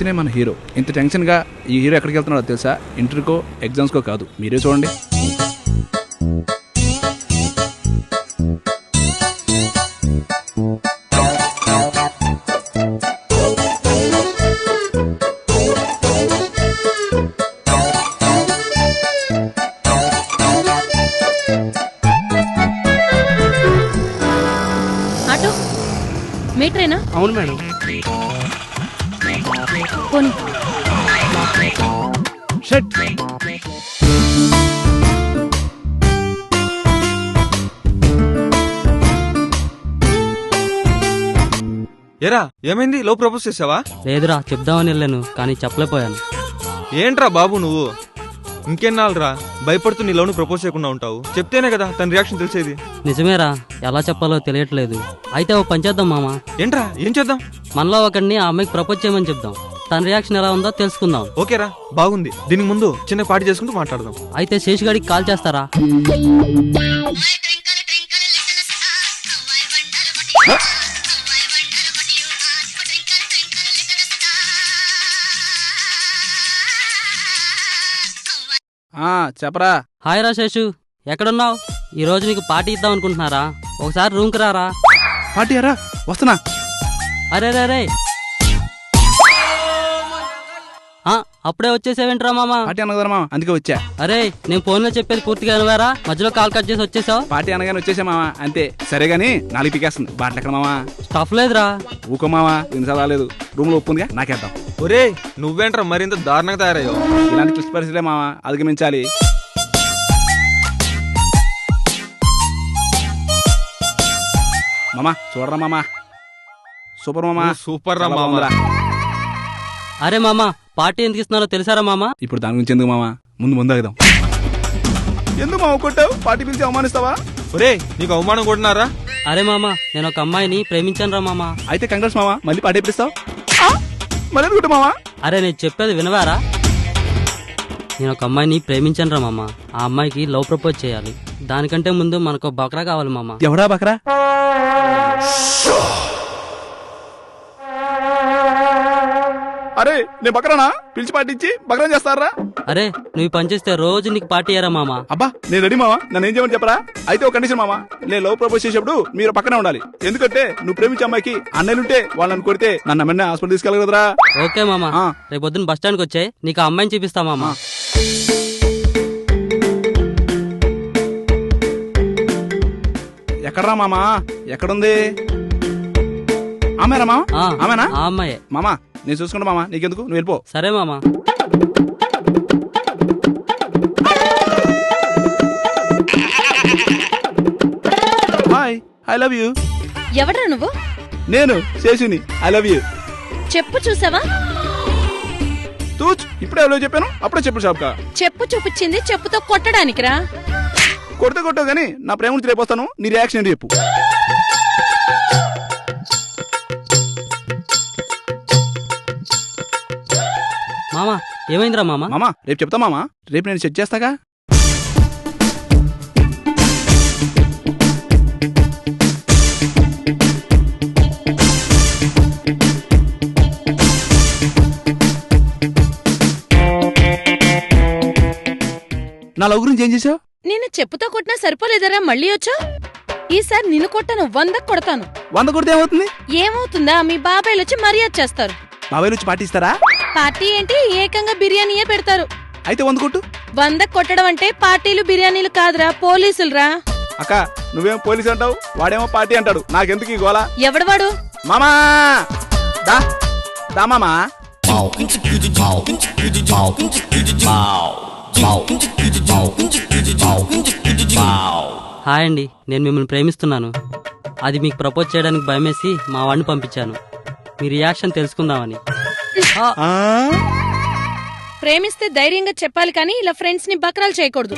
ఇతనే మన హీరో. ఇంత టెన్షన్గా ఈ హీరో ఎక్కడికి వెళ్తున్నాడో తెలుసా? ఇంటర్కో ఎగ్జామ్స్కో కాదు, మీరే చూడండి. మీటరేనా? అవును మేడం. పోనీ. షట్. ఏరా ఏమైంది? లవ్ ప్రపోజ్ చేసావా? లేదురా, చెప్దామని వెళ్ళాను కానీ చెప్పలేకపోయాను. ఏంట్రా బాబు నువ్వు? ఇంకెన్నాళ్ళరా భయపడుతూ నీ లవ్ను ప్రపోజ్ చేయకుండా ఉంటావు? చెప్తేనే కదా తన రియాక్షన్ తెలిసేది. నిజమేరా, ఎలా చెప్పాలో తెలియట్లేదు. అయితే ఓ పని చేద్దాం మామ. ఏంట్రా ఏం చేద్దాం? మనలో ఒకడిని ఆ అమ్మాయికి ప్రపోజ్ చేయమని చెప్దాం. తన రియాక్షన్ ఎలా ఉందో తెలుసుకుందాం. ఓకేరా, బాగుంది. దీనికి ముందు చిన్న పార్టీ చేసుకుంటూ మాట్లాడదాం. అయితే శేషుగాడికి కాల్ చేస్తారా? చెప్పరా. హాయ్ రా శేషు, ఎక్కడున్నావు? ఈ రోజు నీకు పార్టీ ఇద్దాం అనుకుంటున్నారా? ఒకసారి రూమ్కి రారా. పార్టీ అరా, వస్తున్నా. అరే రే రే, అప్పుడే వచ్చేసావేంట్రా మామ? పార్టీ అనగా మామ, అందుకే వచ్చా. అరే నేను ఫోన్ లో చెప్పేది పూర్తిగా వినవారా? మధ్యలో కాల్ కట్ చేసి వచ్చేసావు. పార్టీ అనగానే వచ్చేసా మామ, అంతే. సరే గానీ 4 పీకేస్తుంది. బాటలు ఎక్కడ మామ? స్టఫ్ లేదురా. ఊకో మామ, ఎన్నిసార్లు రాలేదు. రూమ్ లో ఒప్పుందిగా, నాకేద్దాం. ఒరే నువ్వేంట్రా మరింత దారుణంగా తయారయ్యో? ఇలాంటి క్లిష్ట పరిస్థితులే మామ అధిగమించాలి. మామా చూడరా మామ, సూపర్ మామా. సూపర్ రా మామ. అరే మామ, పార్టీ ఎందుకు ఇస్తున్నారో తెలుసారా మామ? ఇప్పుడు దాని గురించి ఎందుకు మామ, ముందు ఆగుదాం. ఎందుకు మామ కొట్టావు? పార్టీ పిలిచి అవమానిస్తావా? ఒరే నీకు అవమానం కొట్టినారా? అరే మామ, నేను ఒక అమ్మాయిని ప్రేమించాను రా మామ. అయితే కంగ్రెస్ మామ, మళ్ళీ పార్టీ పిలుస్తావు? మళ్ళీ ఎందుకు మామ? అరే నేను చెప్పేది వినవారా? నేను ఒక అమ్మాయిని ప్రేమించాను రా మామ. ఆ అమ్మాయికి లవ్ ప్రపోజ్ చేయాలి. దానికంటే ముందు మనకు బక్రా కావాలి మామ. ఎవడా బక్రా? అరే నేను బక్రానా? పిలిచి పార్టీ ఇచ్చి బక్రా చేస్తారా? అరే నువ్వు పని చేస్తే రోజు నీకు పార్టీ అయ్యారా మామ. అబ్బా నేను రెడీ మామ, నన్ను ఏం చేయమని చెప్పరా? అయితే ఒక కండిషన్ మామ, నేను లవ్ ప్రపోజ్ చేసేప్పుడు మీరు పక్కనే ఉండాలి. ఎందుకంటే నువ్వు ప్రేమించే అమ్మాయికి అన్నయ్యలుంటే వాళ్ళని కొడితే నన్ను అమ్మని హాస్పిటల్ తీసుకెళ్ళగలరా? ఓకే మామ, రేపు పొద్దున్న బస్ స్టాండ్కి వచ్చాయి, నీకు ఆ అమ్మాయిని చూపిస్తా మామ. ఎక్కడరా మామ? ఎక్కడుంది? ఆమెరా మామ? ఆమెనా? ఆ అమ్మాయే మామ. నేను చూసుకుంటా మామ, నీకెందుకు, నువ్వు వెళ్ళిపో. సరే మామ. Hi, I love you. ఎవడ్రా నువ్వు? నేను శేషుని, ఐ లవ్ యూ. చెప్పు చూసావా? తూచ్, ఇప్పుడే ఎవరో చెప్పాను, అప్పుడే చెప్పు షాప్ కా. చెప్పు చూపించింది చెప్పుతో కొట్టడానికి రా. కొట్టావు గానీ నా ప్రేమ నుంచి రేపు వస్తాను. నీ రియాక్షన్ ఏంటి చెప్పు. మామ ఏమైందిరా మామ? మామ రేపు చెప్తా మామ, రేపు నేను సెట్ చేస్తాగా. నా లవ్ గురించి ఏం చేసావు? నేను చెప్పుతో కొట్టినా సరిపోలేదరా, మళ్ళీ వచ్చా? ఈసారి నిన్ను కొట్టాను, 100 కొడతాను. 100 కొడితే ఏమవుతుంది? ఏమవుతుందా? మీ బాబాయ్లు వచ్చి మర్యాద చేస్తారు. బాబాయ్ వచ్చి పార్టీ ఇస్తారా? పార్టీ ఏంటి, ఏకంగా బిర్యానీయే పెడతారు. అయితే 100 కొట్టు. 100 కొట్టడం అంటే పార్టీలు బిర్యానీలు కాదురా, పోలీసులురా. అక్క నువ్వేం పోలీసు అంటావు, వాడేమో పార్టీ అంటాడు. నాకెందుకు ఈ గోలా? ఎవడవాడు? మామా దా దా మామా. హాయ్ అండి, నేను మిమ్మల్ని ప్రేమిస్తున్నాను. అది మీకు ప్రపోజ్ చేయడానికి భయమేసి మా వాడిని పంపించాను, మీ రియాక్షన్ తెలుసుకుందామని. ప్రేమిస్తే ధైర్యంగా చెప్పాలి కానీ ఇలా ఫ్రెండ్స్ ని బక్రాలు చేయకూడదు.